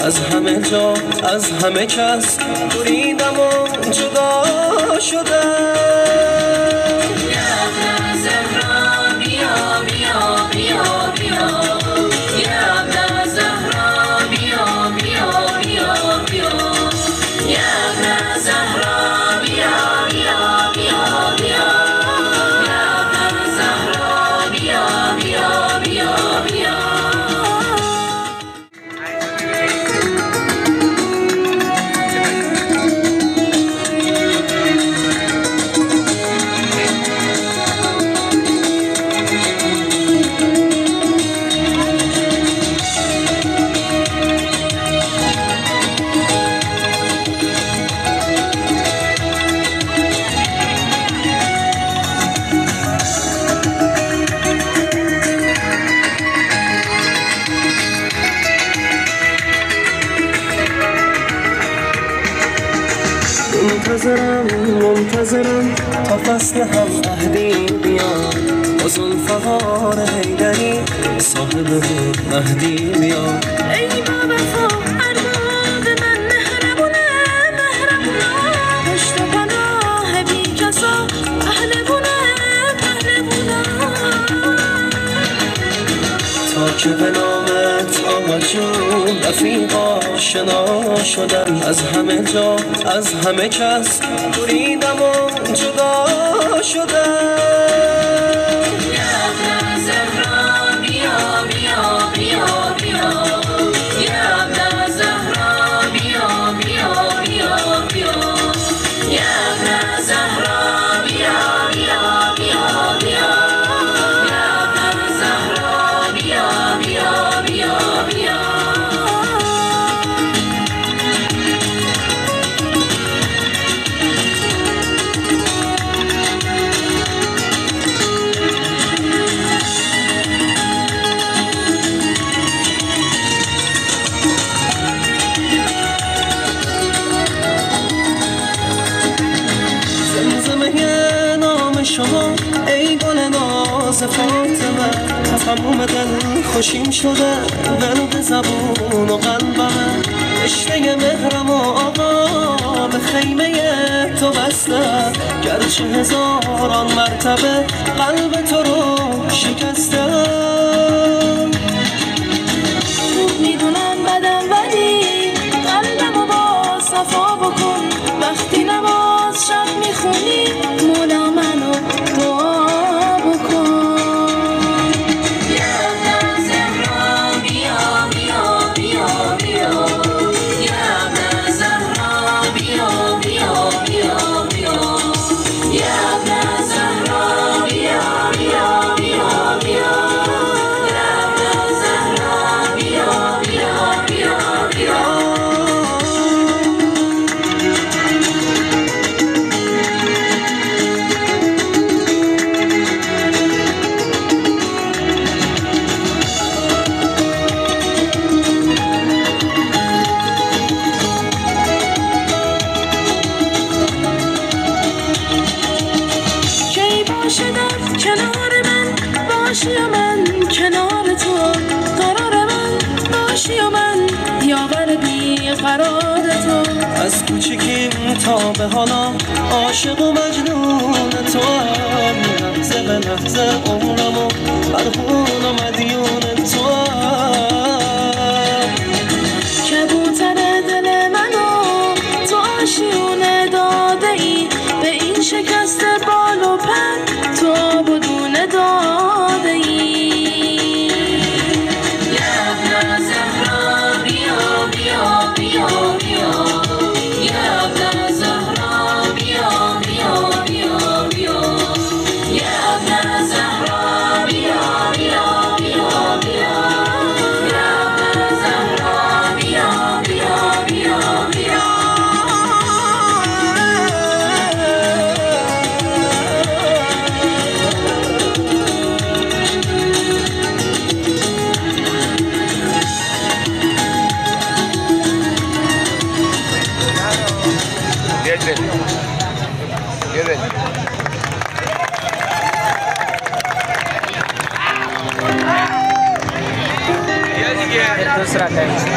از همه جا از همه کس بریدم و جدا شدم. منتظرم تا فصل هم عهدی بیاد، با زلفقار حیدری صاحب مهدی بیاد. ای با وفا ارباب من مهربونه پشت و پناه بی کسا پهلوونه تا که به نامت آمد جون رفیقا آشنا شدم. از همه جا از همه کس بریدم و جدا شدم. شما ای گل ناز فاطمه، تموم دل خوشیم شده دل به زبون و قلبمه. رشته مهرم و آقا به خیمه تو بسته، گرچه هزاران مرتبه قلب تو رو شکسته. خوب میدونم بدم ولی قلبمو با صفا بکن. وقتی نماز شب میخونی مولا منو دعا بکن. کنار من باشی و من کنار تو، قرار من باشی و من یاور بی قرار تو. از کوچیکیم تا به حالا عاشق و مجنون تو هم، لحظه به لحظه عمرم و مرهون و مدیون تو هم. کبوتر دل منو تو آشیونه داده ای، به این شکست بال و پر تو بدون داده ای. दूसरा टाइम